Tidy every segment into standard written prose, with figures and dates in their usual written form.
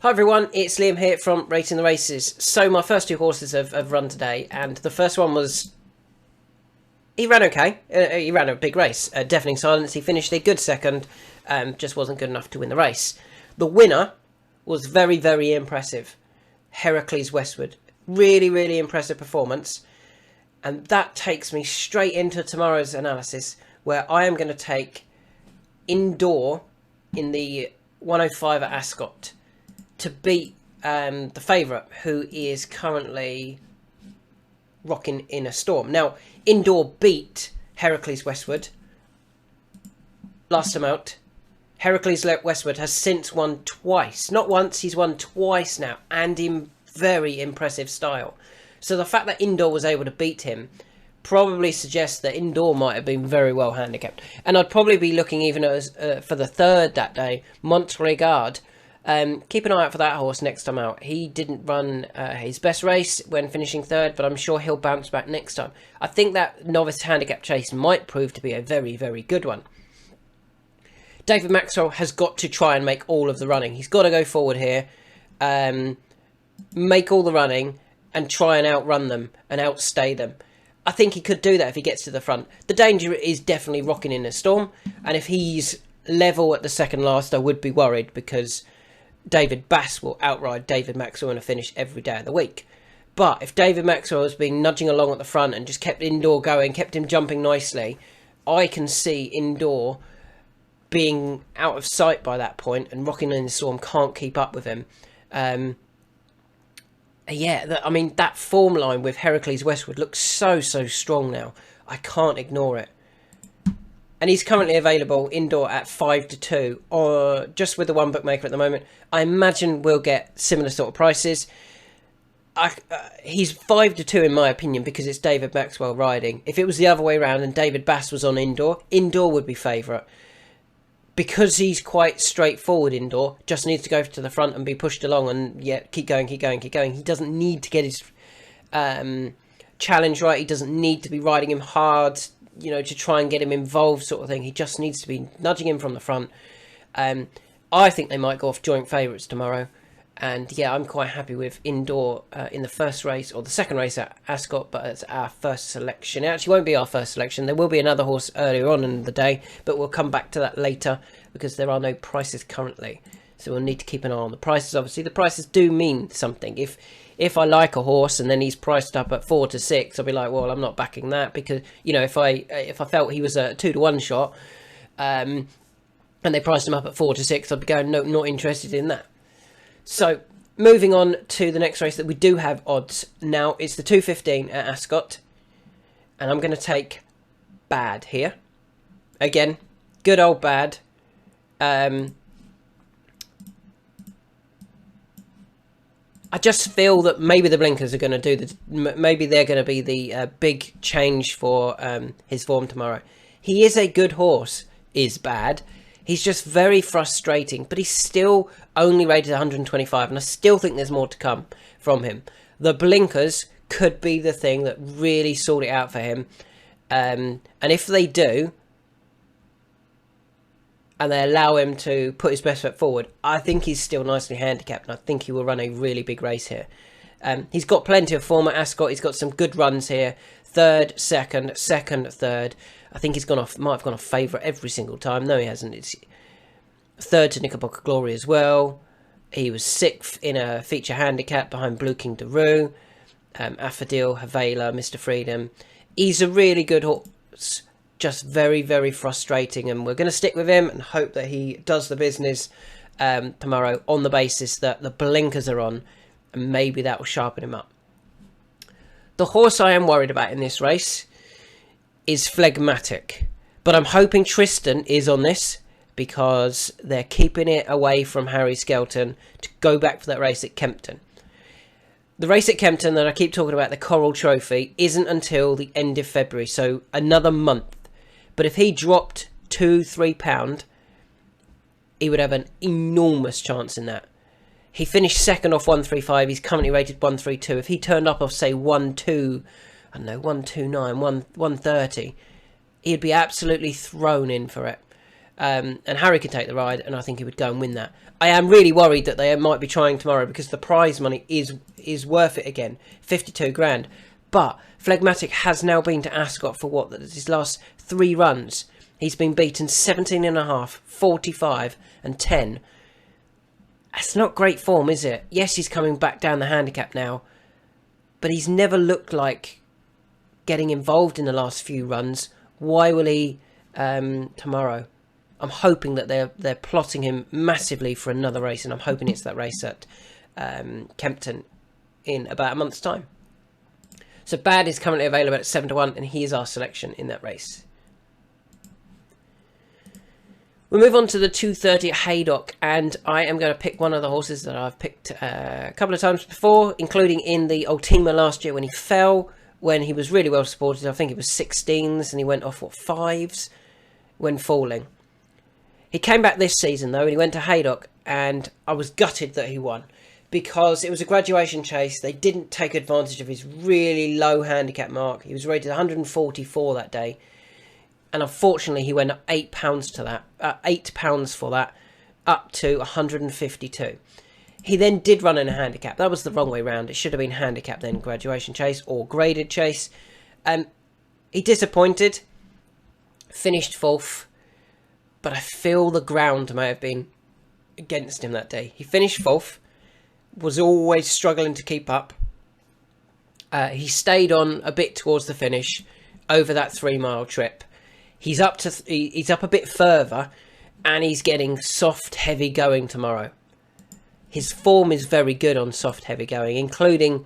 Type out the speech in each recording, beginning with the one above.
Hi everyone, it's Liam here from Rating the Races. So my first two horses have run today, and the first one was... he ran okay. He ran a big race. Deafening Silence, he finished a good second, just wasn't good enough to win the race. The winner was very, very impressive. Heracles Westwood. Really, really impressive performance. And that takes me straight into tomorrow's analysis, where I am going to take Indoor in the 105 at Ascot to beat the favourite, who is currently rocking in a storm. Now, Indoor beat Heracles Westwood last time out. Heracles Westwood has since won twice. Not once, he's won twice now, and in very impressive style. So the fact that Indoor was able to beat him probably suggests that Indoor might have been very well handicapped. And I'd probably be looking even as for the third that day, Montregard. Keep an eye out for that horse next time out. He didn't run his best race when finishing third, but I'm sure he'll bounce back next time. I think that novice handicap chase might prove to be a very, very good one. David Maxwell has got to try and make all of the running. He's got to go forward here, make all the running, and try and outrun them and outstay them. I think he could do that if he gets to the front. The danger is definitely rocking in a storm, and if he's level at the second last, I would be worried, because David Bass will outride David Maxwell in a finish every day of the week. But if David Maxwell has been nudging along at the front and just kept Indoor going, kept him jumping nicely, I can see Indoor being out of sight by that point, and rocking in the storm can't keep up with him. I mean, that form line with Heracles Westwood looks so strong now. I can't ignore it. And he's currently available Indoor at 5-2, or just with the one bookmaker at the moment. I imagine we'll get similar sort of prices. He's 5-2 in my opinion, because it's David Maxwell riding. If it was the other way around and David Bass was on Indoor, Indoor would be favourite. Because he's quite straightforward, Indoor, just needs to go to the front and be pushed along and keep going. He doesn't need to get his challenge right. He doesn't need to be riding him hard, to try and get him involved sort of thing. He just needs to be nudging him from the front. I think they might go off joint favourites tomorrow. And I'm quite happy with Indoor in the first race, or the second race at Ascot, but it's our first selection. It actually won't be our first selection. There will be another horse earlier on in the day, but we'll come back to that later, because there are no prices currently. So we'll need to keep an eye on the prices. Obviously, the prices do mean something. If I like a horse and then he's priced up at 4 to 6, I'll be like, well, I'm not backing that, because if I felt he was a 2 to 1 shot, and they priced him up at 4 to 6, I'd be going, no, not interested in that. So, moving on to the next race that we do have odds. Now, it's the 2:15 at Ascot. And I'm going to take Bad here. Again, good old Bad. I just feel that maybe the blinkers are going to do this. Maybe they're going to be the big change for his form tomorrow. He is a good horse, is Bad. He's just very frustrating, but he's still only rated 125, and I still think there's more to come from him. The blinkers could be the thing that really sort it out for him. And if they do, and they allow him to put his best foot forward, I think he's still nicely handicapped, and I think he will run a really big race here. He's got plenty of form at Ascot. He's got some good runs here. Third, second, third. I think he's might have gone off favourite every single time. No, he hasn't. It's third to Knickerbocker Glory as well. He was 6th in a feature handicap behind Blue King Daru, Affadil, Havela, Mr. Freedom. He's a really good horse, just very, very frustrating, and we're going to stick with him and hope that he does the business tomorrow on the basis that the blinkers are on, and maybe that will sharpen him up. The horse I am worried about in this race is Phlegmatic, but I'm hoping Tristan is on this, because they're keeping it away from Harry Skelton to go back for that race at Kempton. The race at Kempton that I keep talking about, the Coral Trophy, isn't until the end of February, so another month. But if he dropped £2-3, he would have an enormous chance in that. He finished second off 135. He's currently rated 132. If he turned up off, say, 1-2, I don't know, 129, 130, he'd be absolutely thrown in for it. And Harry can take the ride, and I think he would go and win that. I am really worried that they might be trying tomorrow, because the prize money is worth it again, 52 grand. But Phlegmatic has now been to Ascot for his last 3 runs. He's been beaten 17.5, 45 and 10. That's not great form, is it? Yes, he's coming back down the handicap now, but he's never looked like getting involved in the last few runs. Why will he tomorrow? I'm hoping that they're plotting him massively for another race, and I'm hoping it's that race at Kempton in about a month's time. So Bad is currently available at 7 to 1, and he is our selection in that race. We'll move on to the 2:30 at Haydock, and I am going to pick one of the horses that I've picked a couple of times before, including in the Ultima last year when he fell, when he was really well supported. I think it was 16s, and he went off, 5s when falling. He came back this season, though, and he went to Haydock, and I was gutted that he won, because it was a graduation chase. They didn't take advantage of his really low handicap mark. He was rated 144 that day. And unfortunately, he went up £8 to that, £8 for that, up to 152. He then did run in a handicap. That was the wrong way round. It should have been handicap then graduation chase or graded chase. He disappointed, finished 4th, but I feel the ground may have been against him that day. He finished 4th, was always struggling to keep up. He stayed on a bit towards the finish over that 3-mile trip. He's up a bit further, and he's getting soft, heavy going tomorrow. His form is very good on soft, heavy going, including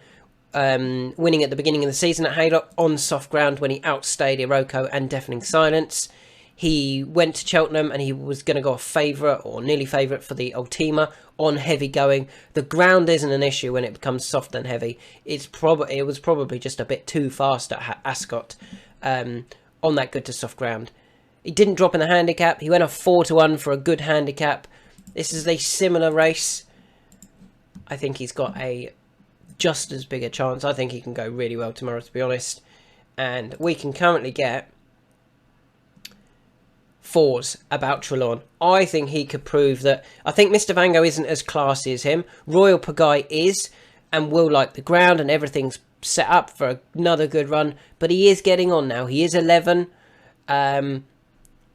winning at the beginning of the season at Haydock on soft ground when he outstayed Iroko and Deafening Silence. He went to Cheltenham, and he was going to go a favourite or nearly favourite for the Ultima on heavy going. The ground isn't an issue when it becomes soft and heavy. It was probably just a bit too fast at Ascot. On that good to soft ground. He didn't drop in the handicap. He went off 4 to 1 for a good handicap. This is a similar race. I think he's got a just as big a chance. I think he can go really well tomorrow, to be honest. And we can currently get 4s about Trelawn. I think he could prove that. I think Mr. Vango isn't as classy as him. Royal Pagai is, and will like the ground, and everything's set up for another good run, but he is getting on now. He is 11.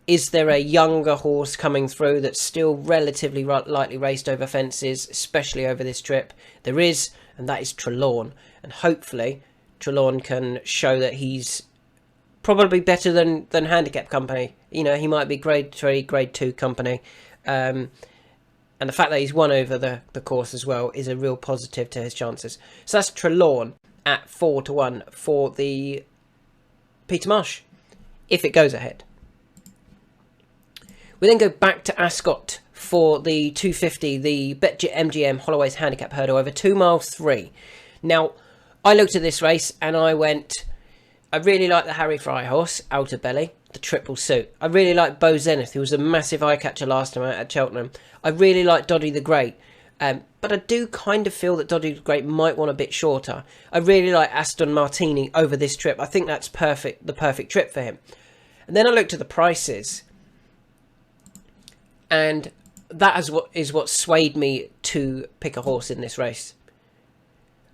Is there a younger horse coming through that's still relatively lightly raced over fences, especially over this trip? There is, and that is Trelawn, and hopefully Trelawn can show that he's probably better than handicap company. You know, he might be grade 3, grade 2 company, and the fact that he's won over the course as well is a real positive to his chances. So that's Trelawn at 4 to 1 for the Peter Marsh, if it goes ahead. We then go back to Ascot for the 250, the Betjet MGM Holloway's Handicap Hurdle over 2 miles 3. Now, I looked at this race and I went, I really like the Harry Fry horse, Outer Belly, the triple suit. I really like Bo Zenith, who was a massive eye catcher last time out at Cheltenham. I really like Doddy the Great. But I do kind of feel that Doddy the Great might want a bit shorter. I really like Aston Martini over this trip. I think that's the perfect trip for him. And then I looked at the prices, and that is what swayed me to pick a horse in this race.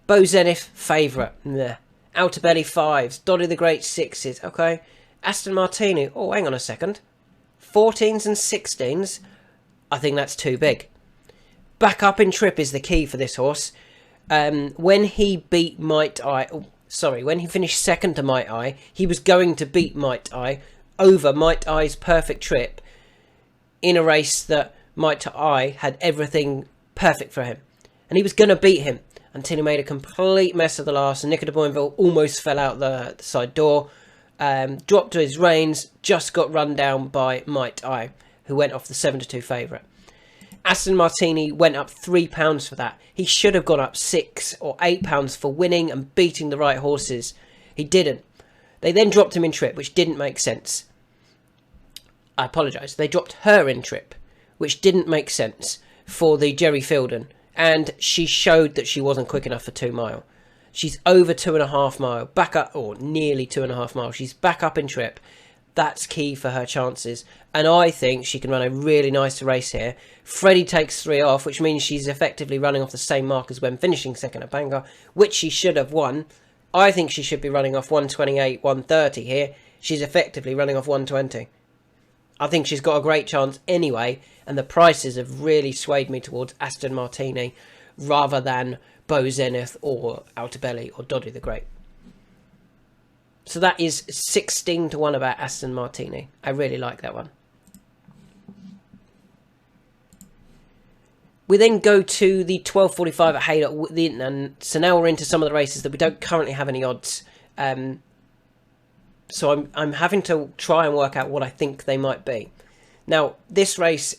Bo Zenith, favourite. Nah. Outer Belly, 5s. Doddy the Great, 6s. Okay. Aston Martini. Oh, hang on a second. 14s and 16s. I think that's too big. Back up in trip is the key for this horse. When he beat Might Eye, when he finished second to Might Eye, he was going to beat Might Eye over Might Eye's perfect trip in a race that Might Eye had everything perfect for him. And he was going to beat him until he made a complete mess of the last, and Nico de Boinville almost fell out the side door, dropped to his reins, just got run down by Might Eye, who went off the 7 to 2 favourite. Aston Martini went up £3 for that. He should have gone up £6 or £8 for winning and beating the right horses. He didn't. They then dropped him in trip, which didn't make sense. I apologise. They dropped her in trip, which didn't make sense for the Jerry Fielden. And she showed that she wasn't quick enough for 2 mile. She's over 2.5 mile, back up, or nearly 2.5 miles. She's back up in trip. That's key for her chances. And I think she can run a really nice race here. Freddie takes 3 off, which means she's effectively running off the same mark as when finishing second at Bangor, which she should have won. I think she should be running off 128, 130 here. She's effectively running off 120. I think she's got a great chance anyway, and the prices have really swayed me towards Aston Martini rather than Beau Zenith or Altabelli or Doddy the Great. So that is 16 to 1 about Aston Martini. I really like that one. We then go to the 12:45 at Haydock, and so now we're into some of the races that we don't currently have any odds. So I'm having to try and work out what I think they might be. Now, this race,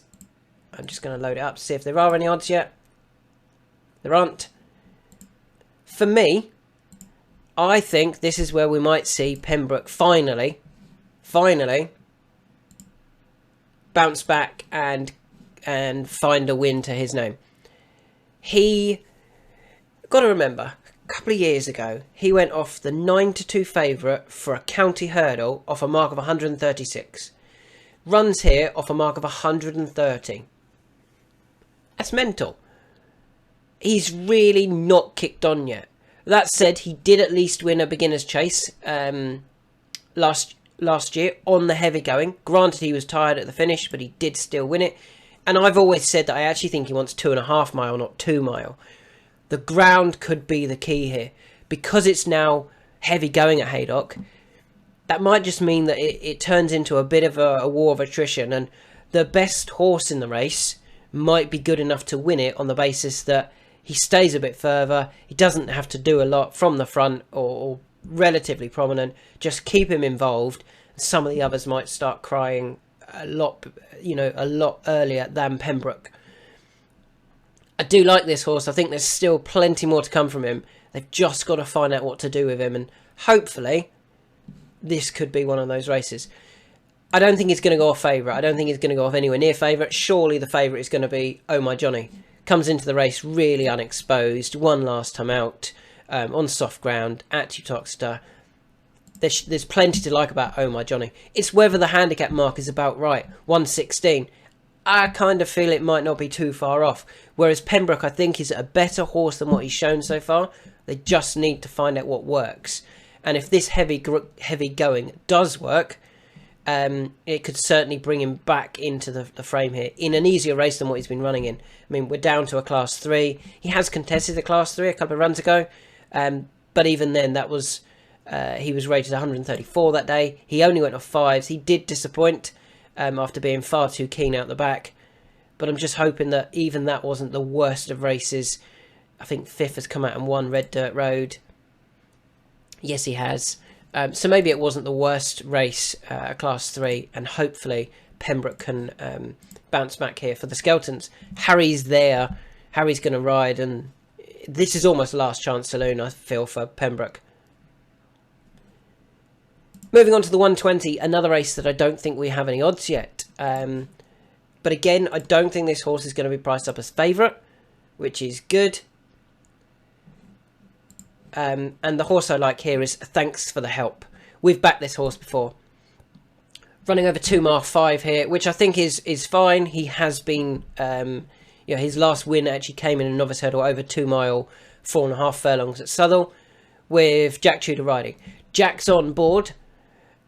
I'm just going to load it up to see if there are any odds yet. There aren't. For me, I think this is where we might see Pembroke finally bounce back and find a win to his name. He, got to remember, a couple of years ago, he went off the 9-2 favourite for a county hurdle off a mark of 136. Runs here off a mark of 130. That's mental. He's really not kicked on yet. That said, he did at least win a beginner's chase last year on the heavy going. Granted, he was tired at the finish, but he did still win it. And I've always said that I actually think he wants 2.5 mile, not 2 mile. The ground could be the key here. Because it's now heavy going at Haydock, that might just mean that it turns into a bit of a war of attrition. And the best horse in the race might be good enough to win it on the basis that he stays a bit further. He doesn't have to do a lot from the front or relatively prominent. Just keep him involved. Some of the others might start crying a lot earlier than Pembroke. I do like this horse. I think there's still plenty more to come from him. They've just got to find out what to do with him, and hopefully this could be one of those races. I don't think he's going to go off favourite. I don't think he's going to go off anywhere near favourite. Surely the favourite is going to be Oh My Johnny. Comes into the race really unexposed. Won last time out on soft ground at Uttoxeter. There's plenty to like about Oh My Johnny. It's whether the handicap mark is about right. 116. I kind of feel it might not be too far off. Whereas Pembroke, I think, is a better horse than what he's shown so far. They just need to find out what works. And if this heavy going does work, it could certainly bring him back into the frame here in an easier race than what he's been running in. I mean, we're down to a Class 3. He has contested a Class 3 a couple of runs ago. But even then, that was he was rated 134 that day. He only went off 5s. He did disappoint after being far too keen out the back. But I'm just hoping that even that wasn't the worst of races. I think 5th has come out and won Red Dirt Road. Yes, he has. So maybe it wasn't the worst race, Class 3, and hopefully Pembroke can bounce back here for the Skeltons. Harry's there. Harry's going to ride, and this is almost last chance saloon, I feel, for Pembroke. Moving on to the 120, another race that I don't think we have any odds yet. But again, I don't think this horse is going to be priced up as favourite, which is good. And the horse I like here is Thanks for the Help. We've backed this horse before. Running over 2 mile 5 here, which I think is fine. He has been, his last win actually came in a novice hurdle over 2 mile, 4.5 furlongs at Southwell with Jack Tudor riding. Jack's on board,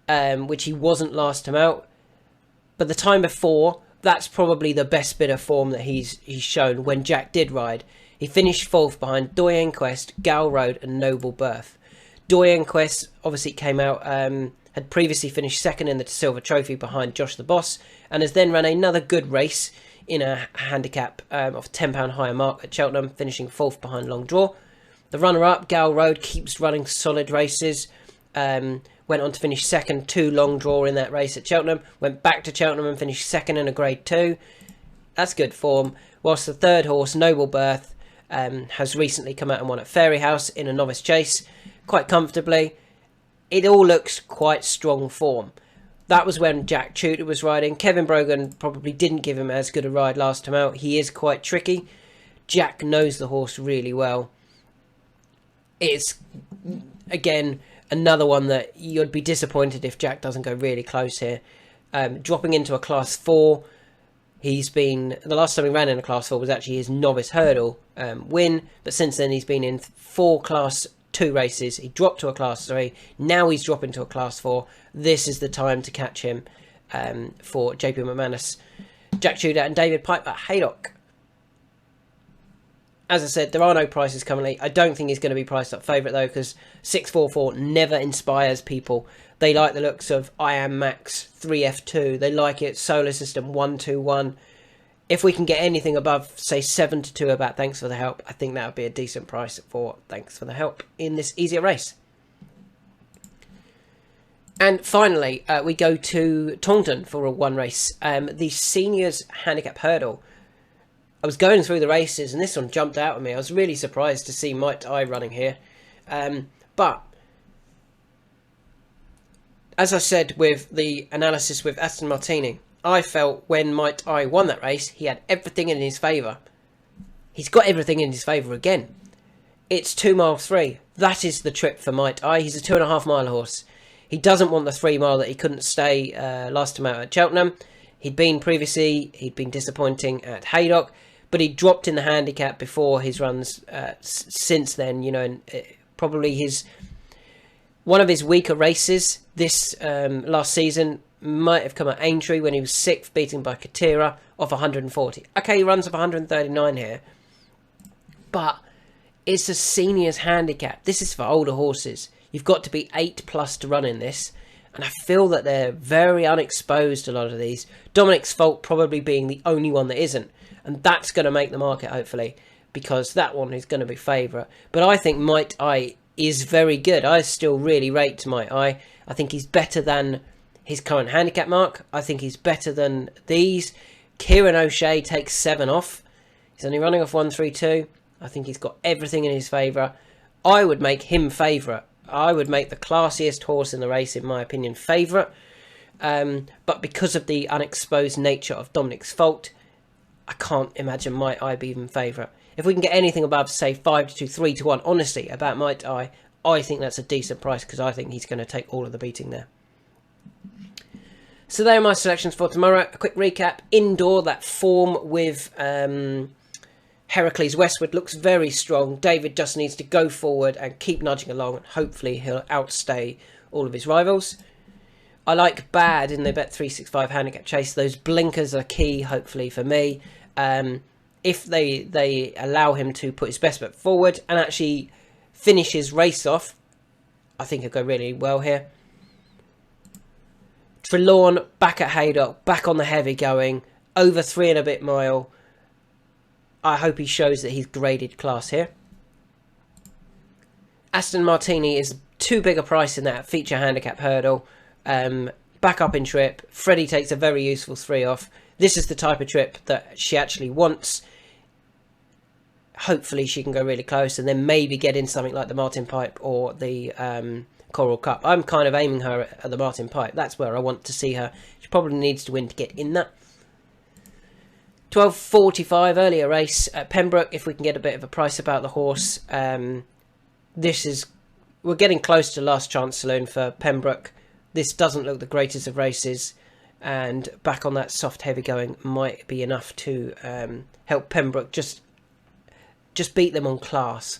which he wasn't last time out. But the time before, that's probably the best bit of form that he's shown when Jack did ride. He finished 4th behind Doyen Quest, Gal Road and Noble Birth. Doyen Quest obviously came out, had previously finished 2nd in the Silver Trophy behind Josh the Boss, and has then run another good race in a handicap of £10 higher mark at Cheltenham, finishing 4th behind Long Draw. The runner-up, Gal Road, keeps running solid races. Went on to finish 2nd, 2 Long Draw in that race at Cheltenham. Went back to Cheltenham and finished 2nd in a Grade 2. That's good form. Whilst the third horse, Noble Birth, has recently come out and won at Fairyhouse in a novice chase quite comfortably. It all looks quite strong form. That was when Jack Tudor was riding. Kevin Brogan probably didn't give him as good a ride last time out. He is quite tricky. Jack knows the horse really well. It's, again, Another one that you'd be disappointed if Jack doesn't go really close here. Dropping into a Class 4. He's been, the last time he ran in a Class 4 was actually his novice hurdle win, but since then he's been in 4 Class 2 races. He dropped to a Class 3, now he's dropping to a Class 4. This is the time to catch him for JP McManus, Jack Tudor and David Pipe at Haydock. As I said, there are no prices currently. I don't think he's going to be priced up favourite though, because 644 never inspires people. They like the looks of I Am Max 3F2. They like it Solar System 121. If we can get anything above, say, 7-2 about Thanks for the Help, I think that would be a decent price for Thanks for the Help in this easier race. And finally, we go to Taunton for a one race. The Seniors Handicap Hurdle. I was going through the races and this one jumped out at me. I was really surprised to see Might I running here. But as I said with the analysis with Aston Martini, I felt when Might I won that race, he had everything in his favour. He's got everything in his favour again. It's 2 mile 3. That is the trip for Might I. He's a 2.5 mile horse. He doesn't want the 3 mile that he couldn't stay last time out at Cheltenham. He'd been disappointing at Haydock, but he dropped in the handicap before his runs since then, you know, and probably one of his weaker races this last season might have come at Aintree when he was 6th, beaten by Katira off 140. Okay, he runs off 139 here, but it's a seniors handicap. This is for older horses. You've got to be 8+ to run in this, and I feel that they're very unexposed, a lot of these. Dominic's Fault probably being the only one that isn't. And that's going to make the market, hopefully, because that one is going to be favourite. But I think Might I is very good. I still really rate Might I. I think he's better than his current handicap mark. I think he's better than these. Kieran O'Shea takes 7 off. He's only running off 132. I think he's got everything in his favour. I would make him favourite. I would make the classiest horse in the race, in my opinion, favourite. But because of the unexposed nature of Dominic's Fault, I can't imagine Might I be even favourite. If we can get anything above, say, 5-2, 3-1, honestly, about Might I think that's a decent price, because I think he's going to take all of the beating there. So there are my selections for tomorrow. A quick recap. Indoor, that form with Heracles Westwood looks very strong. David just needs to go forward and keep nudging along, and hopefully he'll outstay all of his rivals. I like Bad in the Bet365 handicap chase. Those blinkers are key, hopefully, for me. If they allow him to put his best foot forward and actually finish his race off, I think he'll go really well here. Trelawn back at Haydock, back on the heavy going, over 3 and a bit mile. I hope he shows that he's graded class here. Aston Martini is too big a price in that feature handicap hurdle. Back up in trip. Freddie takes a very useful 3 off. This is the type of trip that she actually wants. Hopefully she can go really close and then maybe get in something like the Martin Pipe or the Coral Cup. I'm kind of aiming her at the Martin Pipe. That's where I want to see her. She probably needs to win to get in that. 12.45 earlier race at Pembroke. If we can get a bit of a price about the horse. We're getting close to last chance saloon for Pembroke. This doesn't look the greatest of races, and back on that soft heavy going might be enough to help Pembroke just beat them on class.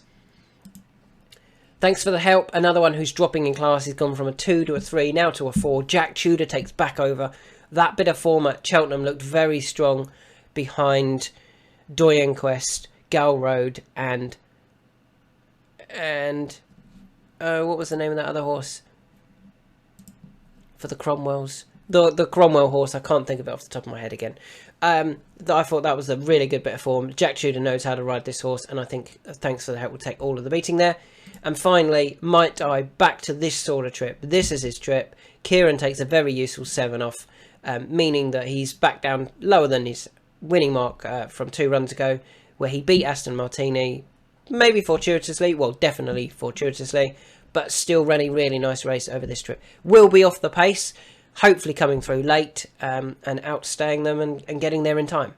Thanks for the help. Another one who's dropping in class. He's gone from a 2 to a 3, now to a 4. Jack Tudor takes back over. That bit of form at Cheltenham looked very strong behind Doyen Quest, Gal Road, and what was the name of that other horse for the Cromwells? The Cromwell horse, I can't think of it off the top of my head again. I thought that was a really good bit of form. Jack Tudor knows how to ride this horse, and I think Thanks for the Help will take all of the beating there. And finally, Might I back to this sort of trip. This is his trip. Kieran takes a very useful 7 off, meaning that he's back down lower than his winning mark from 2 runs ago, where he beat Aston Martini, maybe fortuitously, well, definitely fortuitously, but still ran a really nice race over this trip. Will be off the pace, hopefully coming through late and outstaying them and getting there in time.